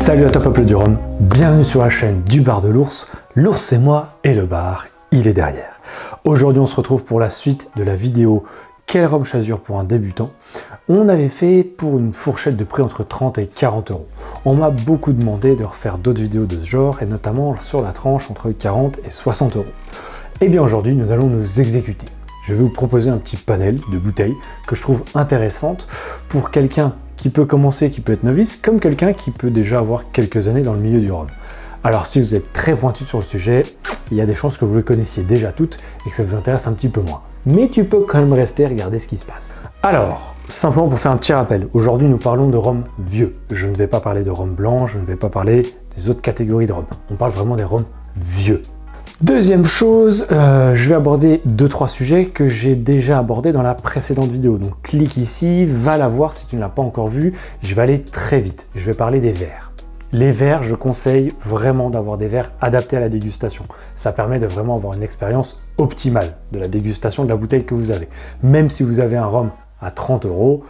Salut à toi peuple du rhum, bienvenue sur la chaîne du bar de l'ours. L'ours c'est moi et le bar, il est derrière. Aujourd'hui on se retrouve pour la suite de la vidéo Quel rhum choisir pour un débutant. On avait fait pour une fourchette de prix entre 30 et 40 euros. On m'a beaucoup demandé de refaire d'autres vidéos de ce genre et notamment sur la tranche entre 40 et 60 euros. Et bien aujourd'hui nous allons nous exécuter. Je vais vous proposer un petit panel de bouteilles que je trouve intéressante pour quelqu'un qui peut commencer, qui peut être novice, comme quelqu'un qui peut déjà avoir quelques années dans le milieu du rhum. Alors si vous êtes très pointu sur le sujet, il y a des chances que vous le connaissiez déjà toutes et que ça vous intéresse un petit peu moins. Mais tu peux quand même rester et regarder ce qui se passe. Alors, simplement pour faire un petit rappel, aujourd'hui nous parlons de rhum vieux. Je ne vais pas parler de rhum blanc, je ne vais pas parler des autres catégories de rhum. On parle vraiment des rhums vieux. Deuxième chose, je vais aborder 2-3 sujets que j'ai déjà abordés dans la précédente vidéo. Donc clique ici, va la voir si tu ne l'as pas encore vue. Je vais aller très vite. Je vais parler des verres. Les verres, je conseille vraiment d'avoir des verres adaptés à la dégustation. Ça permet de vraiment avoir une expérience optimale de la dégustation de la bouteille que vous avez. Même si vous avez un rhum à 30 euros,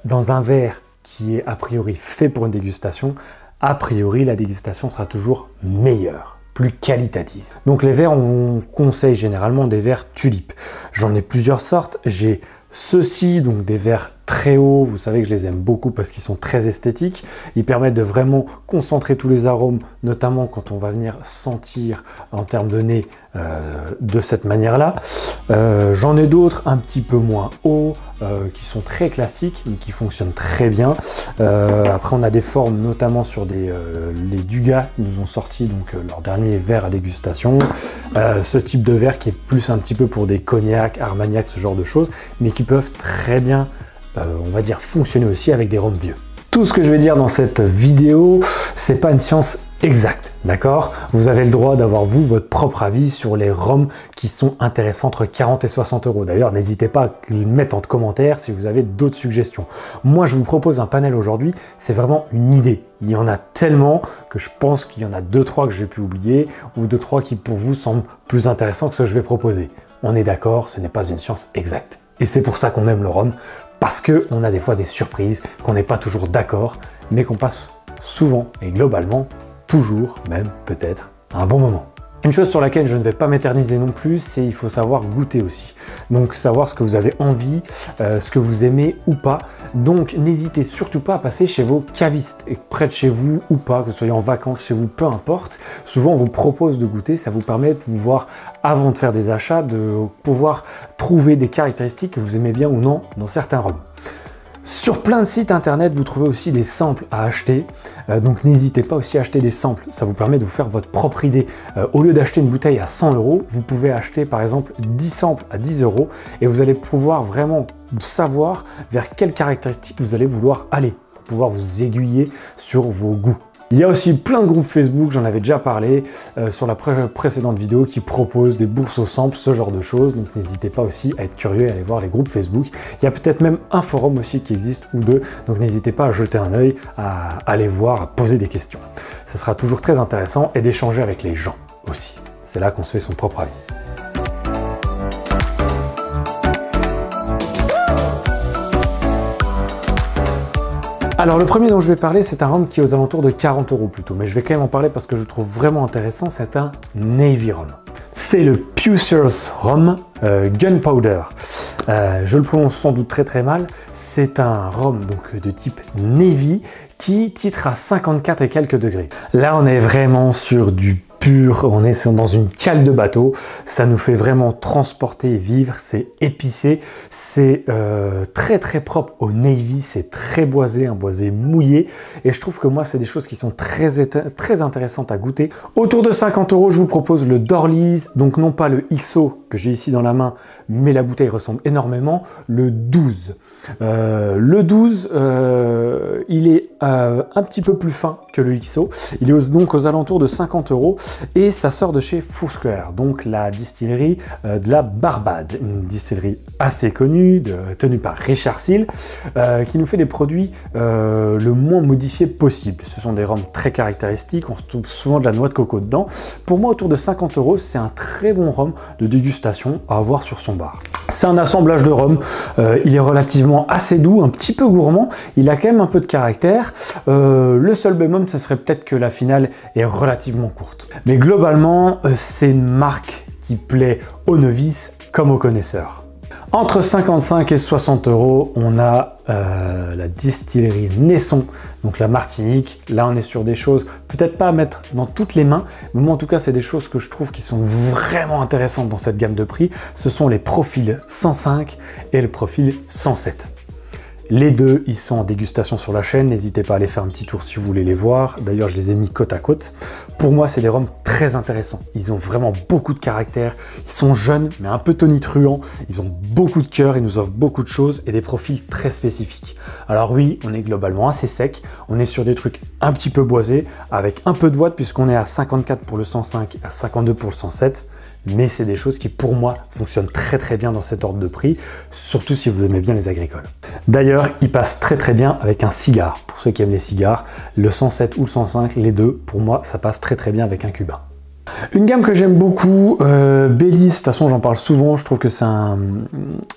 dans un verre qui est a priori fait pour une dégustation, a priori la dégustation sera toujours meilleure, plus qualitative. Donc les verres, on conseille généralement des verres tulipes. J'en ai plusieurs sortes. J'ai ceux-ci, donc des verres très hauts, vous savez que je les aime beaucoup parce qu'ils sont très esthétiques. Ils permettent de vraiment concentrer tous les arômes, notamment quand on va venir sentir en termes de nez de cette manière-là. J'en ai d'autres un petit peu moins hauts, qui sont très classiques, mais qui fonctionnent très bien. Après, on a des formes, notamment sur les Dugas, qui nous ont sorti donc leur dernier verre à dégustation. Ce type de verre qui est plus un petit peu pour des cognacs, armagnacs, ce genre de choses, mais qui peuvent très bien on va dire fonctionner aussi avec des rhums vieux. Tout ce que je vais dire dans cette vidéo, c'est pas une science exacte, d'accord? Vous avez le droit d'avoir vous votre propre avis sur les rhums qui sont intéressants entre 40 et 60 euros. D'ailleurs, n'hésitez pas à le mettre en commentaire si vous avez d'autres suggestions. Moi, je vous propose un panel aujourd'hui, c'est vraiment une idée. Il y en a tellement que je pense qu'il y en a 2-3 que j'ai pu oublier ou 2-3 qui pour vous semblent plus intéressants que ce que je vais proposer. On est d'accord, ce n'est pas une science exacte. Et c'est pour ça qu'on aime le rhum, parce qu'on a des fois des surprises, qu'on n'est pas toujours d'accord, mais qu'on passe souvent et globalement, toujours même peut-être, un bon moment. Une chose sur laquelle je ne vais pas m'éterniser non plus, c'est qu'il faut savoir goûter aussi. Donc savoir ce que vous avez envie, ce que vous aimez ou pas. Donc n'hésitez surtout pas à passer chez vos cavistes, près de chez vous ou pas, que vous soyez en vacances chez vous, peu importe. Souvent on vous propose de goûter, ça vous permet de pouvoir, avant de faire des achats, de pouvoir trouver des caractéristiques que vous aimez bien ou non dans certains rhums. Sur plein de sites internet, vous trouvez aussi des samples à acheter, donc n'hésitez pas aussi à acheter des samples, ça vous permet de vous faire votre propre idée. Au lieu d'acheter une bouteille à 100 euros, vous pouvez acheter par exemple 10 samples à 10 euros et vous allez pouvoir vraiment savoir vers quelles caractéristiques vous allez vouloir aller pour pouvoir vous aiguiller sur vos goûts. Il y a aussi plein de groupes Facebook, j'en avais déjà parlé sur la précédente vidéo, qui proposent des bourses aux samples, ce genre de choses. Donc n'hésitez pas aussi à être curieux et à aller voir les groupes Facebook. Il y a peut-être même un forum aussi qui existe ou deux, donc n'hésitez pas à jeter un œil, à aller voir, à poser des questions. Ce sera toujours très intéressant et d'échanger avec les gens aussi. C'est là qu'on se fait son propre avis. Alors le premier dont je vais parler, c'est un rhum qui est aux alentours de 40 euros plutôt, mais je vais quand même en parler parce que je le trouve vraiment intéressant, c'est un Navy Rum. C'est le Pusser's Rum Gunpowder. Je le prononce sans doute très mal. C'est un rhum donc de type Navy qui titre à 54 et quelques degrés. Là on est vraiment sur du pur, on est dans une cale de bateau, ça nous fait vraiment transporter et vivre, c'est épicé, c'est très propre au Navy, c'est très boisé, un boisé mouillé, et je trouve que moi c'est des choses qui sont très intéressantes à goûter. Autour de 50 euros, je vous propose le Dorleys, donc non pas le XO que j'ai ici dans la main, mais la bouteille ressemble énormément, le 12. Le 12, il est un petit peu plus fin que le XO, il est donc aux alentours de 50 euros, et ça sort de chez Foursquare, donc la distillerie de la Barbade, une distillerie assez connue, tenue par Richard Seale, qui nous fait des produits le moins modifiés possible. Ce sont des rhums très caractéristiques, on retrouve souvent de la noix de coco dedans. Pour moi, autour de 50 euros, c'est un très bon rhum de dégustation à avoir sur son bar. C'est un assemblage de rhum, il est relativement assez doux, un petit peu gourmand, il a quand même un peu de caractère. Le seul bémol, ce serait peut-être que la finale est relativement courte. Mais globalement, c'est une marque qui plaît aux novices comme aux connaisseurs. Entre 55 et 60 euros, on a la distillerie Naisson, donc la Martinique. Là, on est sur des choses, peut-être pas à mettre dans toutes les mains, mais moi, en tout cas, c'est des choses que je trouve qui sont vraiment intéressantes dans cette gamme de prix. Ce sont les profils 105 et le profil 107. Les deux, ils sont en dégustation sur la chaîne. N'hésitez pas à aller faire un petit tour si vous voulez les voir. D'ailleurs, je les ai mis côte à côte. Pour moi, c'est des rhums très intéressants. Ils ont vraiment beaucoup de caractère. Ils sont jeunes, mais un peu tonitruants. Ils ont beaucoup de cœur. Ils nous offrent beaucoup de choses et des profils très spécifiques. Alors oui, on est globalement assez sec. On est sur des trucs un petit peu boisés, avec un peu de boîte, puisqu'on est à 54 pour le 105, à 52 pour le 107. Mais c'est des choses qui, pour moi, fonctionnent très bien dans cet ordre de prix, surtout si vous aimez bien les agricoles. D'ailleurs, ils passent très bien avec un cigare. Pour ceux qui aiment les cigares, le 107 ou le 105, les deux, pour moi, ça passe très bien avec un cubain. Une gamme que j'aime beaucoup, Baileys, de toute façon j'en parle souvent, je trouve que c'est un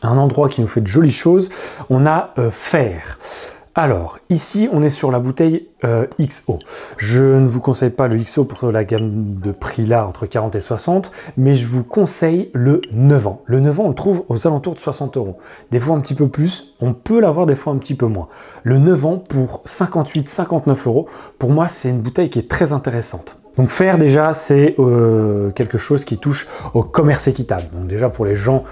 endroit qui nous fait de jolies choses. On a Fer. Alors, ici, on est sur la bouteille XO. Je ne vous conseille pas le XO pour la gamme de prix là, entre 40 et 60, mais je vous conseille le 9 ans. Le 9 ans, on le trouve aux alentours de 60 euros. Des fois un petit peu plus, on peut l'avoir des fois un petit peu moins. Le 9 ans pour 58-59 euros, pour moi, c'est une bouteille qui est très intéressante. Donc Fer déjà c'est quelque chose qui touche au commerce équitable. Donc déjà pour les gens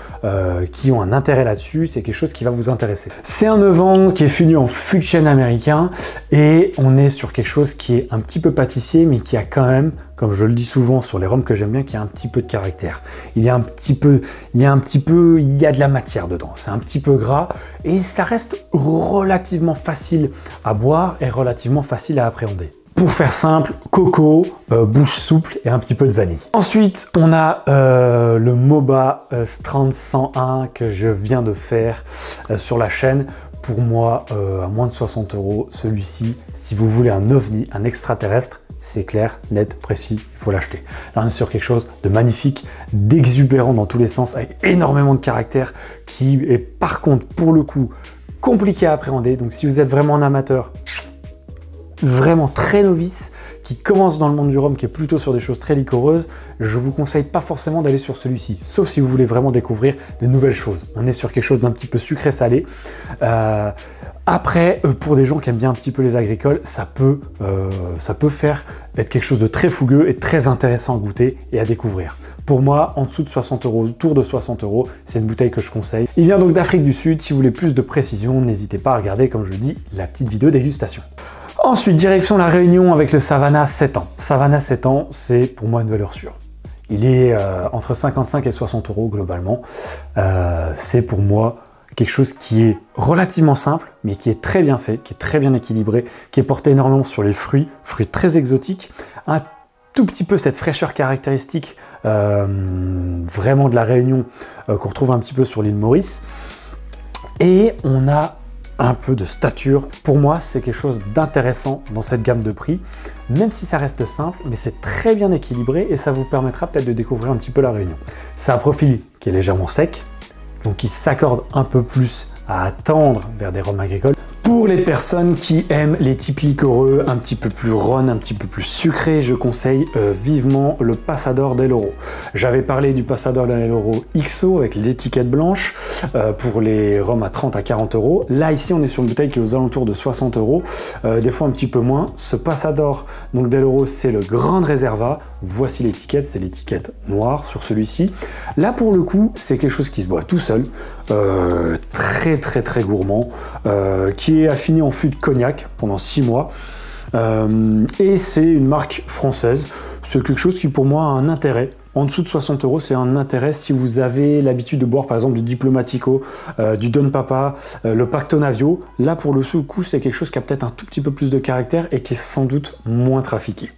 qui ont un intérêt là-dessus, c'est quelque chose qui va vous intéresser. C'est un 9 ans qui est fini en fût de chêne américain et on est sur quelque chose qui est un petit peu pâtissier mais qui a quand même, comme je le dis souvent sur les rhums que j'aime bien, qui a un petit peu de caractère. Il y a de la matière dedans. C'est un petit peu gras et ça reste relativement facile à boire et relativement facile à appréhender. Pour faire simple, coco, bouche souple et un petit peu de vanille. Ensuite, on a le Moba Strand 101 que je viens de faire sur la chaîne. Pour moi, à moins de 60 euros, celui-ci, si vous voulez un ovni, un extraterrestre, c'est clair, net, précis, il faut l'acheter. Là, on est sur quelque chose de magnifique, d'exubérant dans tous les sens, avec énormément de caractère, qui est par contre, pour le coup, compliqué à appréhender. Donc, si vous êtes vraiment un amateur, vraiment très novice, qui commence dans le monde du rhum, qui est plutôt sur des choses très liquoreuses, je vous conseille pas forcément d'aller sur celui-ci, sauf si vous voulez vraiment découvrir de nouvelles choses. On est sur quelque chose d'un petit peu sucré-salé. Après, pour des gens qui aiment bien un petit peu les agricoles, ça peut faire être quelque chose de très fougueux et très intéressant à goûter et à découvrir. Pour moi, en dessous de 60 euros, autour de 60 euros, c'est une bouteille que je conseille. Il vient donc d'Afrique du Sud. Si vous voulez plus de précision, n'hésitez pas à regarder, comme je le dis, la petite vidéo dégustation. Ensuite, direction la Réunion avec le Savannah 7 ans. Savannah 7 ans, c'est pour moi une valeur sûre. Il est entre 55 et 60 euros globalement. C'est pour moi quelque chose qui est relativement simple, mais qui est très bien fait, qui est très bien équilibré, qui est porté énormément sur les fruits très exotiques. Un tout petit peu cette fraîcheur caractéristique vraiment de la Réunion qu'on retrouve un petit peu sur l'île Maurice. Et on a un peu de stature. Pour moi, c'est quelque chose d'intéressant dans cette gamme de prix, même si ça reste simple, mais c'est très bien équilibré et ça vous permettra peut-être de découvrir un petit peu la Réunion. C'est un profil qui est légèrement sec, donc qui s'accorde un peu plus à tendre vers des rhums agricoles. Pour les personnes qui aiment les types liquoreux, un petit peu plus ron, un petit peu plus sucré, je conseille vivement le Passador del Oro. J'avais parlé du Passador del Oro XO avec l'étiquette blanche pour les rhums à 30 à 40 euros. Là, ici, on est sur une bouteille qui est aux alentours de 60 euros, des fois un petit peu moins. Ce Passador donc del Oro, c'est le Grand Reserva. Voici l'étiquette, c'est l'étiquette noire sur celui-ci. Là, pour le coup, c'est quelque chose qui se boit tout seul, très gourmand, qui est affiné en fût de cognac pendant 6 mois. Et c'est une marque française. C'est quelque chose qui pour moi a un intérêt. En dessous de 60 euros, c'est un intérêt si vous avez l'habitude de boire par exemple du Diplomatico, du Don Papa, le Pacto Navio. Là pour le coup, c'est quelque chose qui a peut-être un tout petit peu plus de caractère et qui est sans doute moins trafiqué.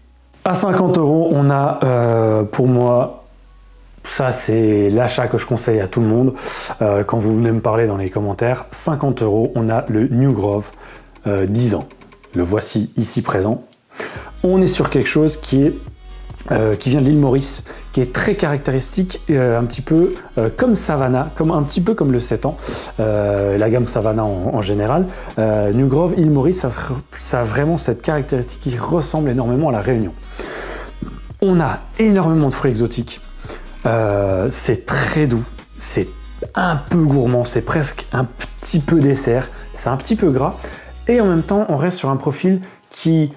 À 50 euros, on a pour moi, ça c'est l'achat que je conseille à tout le monde quand vous venez me parler dans les commentaires. 50 euros, on a le New Grove 10 ans. Le voici ici présent. On est sur quelque chose qui est qui vient de l'île Maurice, qui est très caractéristique, un petit peu comme Savannah, un petit peu comme le 7 ans, la gamme Savannah en général. New Grove, île Maurice, ça a vraiment cette caractéristique qui ressemble énormément à la Réunion. On a énormément de fruits exotiques, c'est très doux, c'est un peu gourmand, c'est presque un petit peu dessert, c'est un petit peu gras, et en même temps on reste sur un profil qui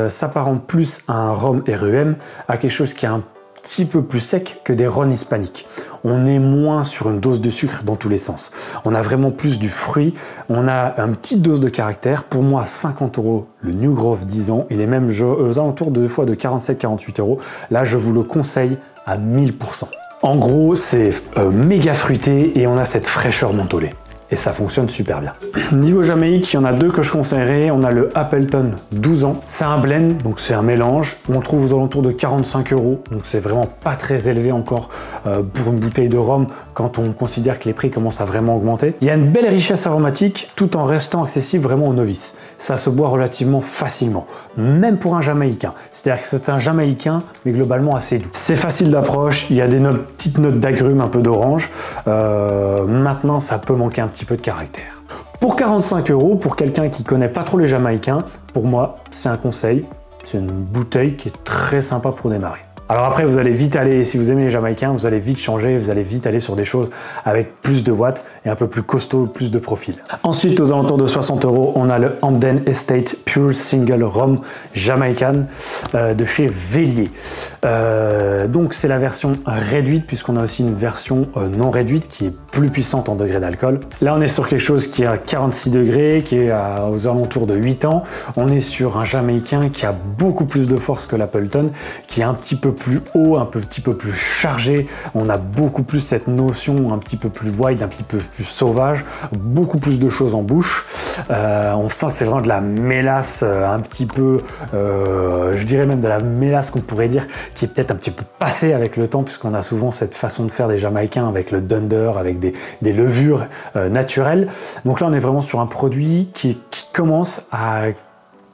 s'apparente plus à un rhum REM, à quelque chose qui est un petit peu plus sec que des rhums hispaniques. On est moins sur une dose de sucre dans tous les sens. On a vraiment plus du fruit, on a une petite dose de caractère. Pour moi, 50 € le New Grove 10 ans, il est même aux alentours de 47-48 €. Là, je vous le conseille à 1000%. En gros, c'est méga fruité et on a cette fraîcheur mentholée. Et ça fonctionne super bien. Niveau Jamaïque, il y en a deux que je conseillerais. On a le Appleton 12 ans. C'est un blend, donc c'est un mélange. On le trouve aux alentours de 45 €. Donc c'est vraiment pas très élevé encore pour une bouteille de rhum quand on considère que les prix commencent à vraiment augmenter. Il y a une belle richesse aromatique tout en restant accessible vraiment aux novices. Ça se boit relativement facilement, même pour un Jamaïcain. C'est-à-dire que c'est un Jamaïcain, mais globalement assez doux. C'est facile d'approche. Il y a des petites notes d'agrumes, un peu d'orange. Maintenant, ça peut manquer un petit peu de caractère. Pour 45 €, pour quelqu'un qui connaît pas trop les Jamaïcains, pour moi, c'est un conseil. C'est une bouteille qui est très sympa pour démarrer. Alors après, vous allez vite aller, si vous aimez les Jamaïcains, vous allez vite changer, vous allez vite aller sur des choses avec plus de watts et un peu plus costaud, plus de profil. Ensuite, aux alentours de 60 €, on a le Hamden Estate Pure Single Rum Jamaican de chez Vélier. Donc c'est la version réduite, puisqu'on a aussi une version non réduite qui est plus puissante en degrés d'alcool. Là, on est sur quelque chose qui est à 46 degrés, qui est aux alentours de 8 ans. On est sur un Jamaïcain qui a beaucoup plus de force que l'Appleton, qui est un petit peu plus haut, un petit peu plus chargé. On a beaucoup plus cette notion un petit peu plus wild, un petit peu plus sauvage, beaucoup plus de choses en bouche. On sent que c'est vraiment de la mélasse, un petit peu, je dirais même de la mélasse qu'on pourrait dire, qui est peut-être un petit peu passée avec le temps, puisqu'on a souvent cette façon de faire des Jamaïcains avec le dunder, avec des levures naturelles. Donc là, on est vraiment sur un produit qui commence à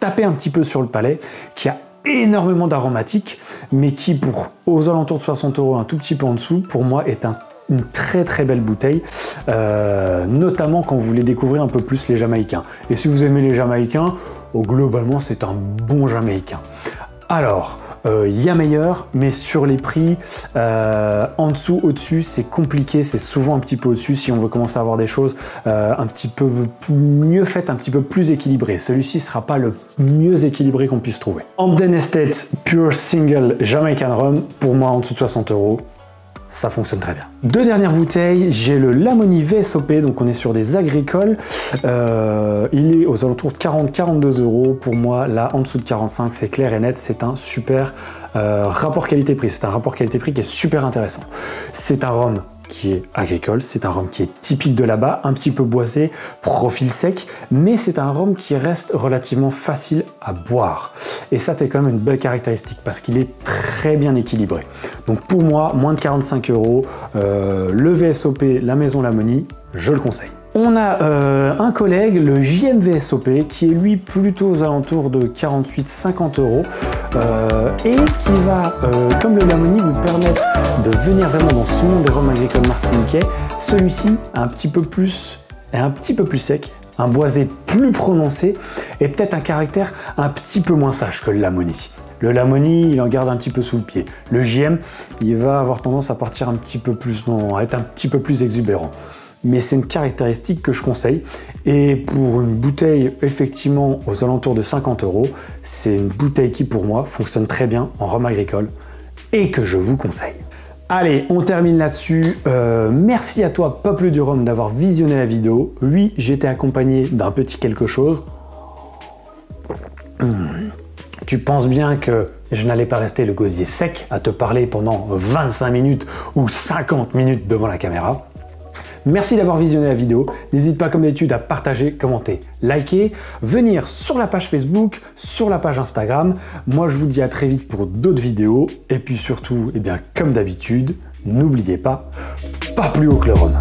taper un petit peu sur le palais, qui a énormément d'aromatiques, mais qui aux alentours de 60 €, un tout petit peu en dessous, pour moi est une très très belle bouteille, notamment quand vous voulez découvrir un peu plus les Jamaïcains. Et si vous aimez les Jamaïcains, globalement c'est un bon Jamaïcain. Alors, il y a meilleur, mais sur les prix, en dessous, au-dessus, c'est compliqué, c'est souvent un petit peu au-dessus si on veut commencer à avoir des choses un petit peu mieux faites, un petit peu plus équilibrées. Celui-ci ne sera pas le mieux équilibré qu'on puisse trouver. Hamden Estate Pure Single Jamaican Rum, pour moi en dessous de 60 €. Ça fonctionne très bien. Deux dernières bouteilles, j'ai le Lamoni VSOP, donc on est sur des agricoles. Il est aux alentours de 40-42 €. Pour moi, là, en dessous de 45, c'est clair et net, c'est un super rapport qualité-prix. C'est un rapport qualité-prix qui est super intéressant. C'est un rhum qui est agricole, c'est un rhum qui est typique de là-bas, un petit peu boisé, profil sec, mais c'est un rhum qui reste relativement facile à boire. Et ça, c'est quand même une belle caractéristique parce qu'il est très bien équilibré. Donc pour moi, moins de 45 €, le VSOP, la maison Lamoni, je le conseille. On a un collègue, le JM VSOP, qui est lui plutôt aux alentours de 48-50 € et qui va, comme le Lamoni, vous permettre de venir vraiment dans ce monde des rhums agricoles martiniquais. Celui-ci est un petit peu plus sec, un boisé plus prononcé et peut-être un caractère un petit peu moins sage que le Lamoni. Le Lamoni, il en garde un petit peu sous le pied. Le JM, il va avoir tendance à partir un petit peu plus, à être un petit peu plus exubérant. Mais c'est une caractéristique que je conseille. Et pour une bouteille, effectivement, aux alentours de 50 €, c'est une bouteille qui, pour moi, fonctionne très bien en rhum agricole et que je vous conseille. Allez, on termine là-dessus. Merci à toi, Peuple du Rhum, d'avoir visionné la vidéo. Oui, j'étais accompagné d'un petit quelque chose. Tu penses bien que je n'allais pas rester le gosier sec à te parler pendant 25 minutes ou 50 minutes devant la caméra. Merci d'avoir visionné la vidéo. N'hésite pas comme d'habitude à partager, commenter, liker, venir sur la page Facebook, sur la page Instagram. Moi, je vous dis à très vite pour d'autres vidéos. Et puis surtout, eh bien, comme d'habitude, n'oubliez pas, pas plus haut que le rhum.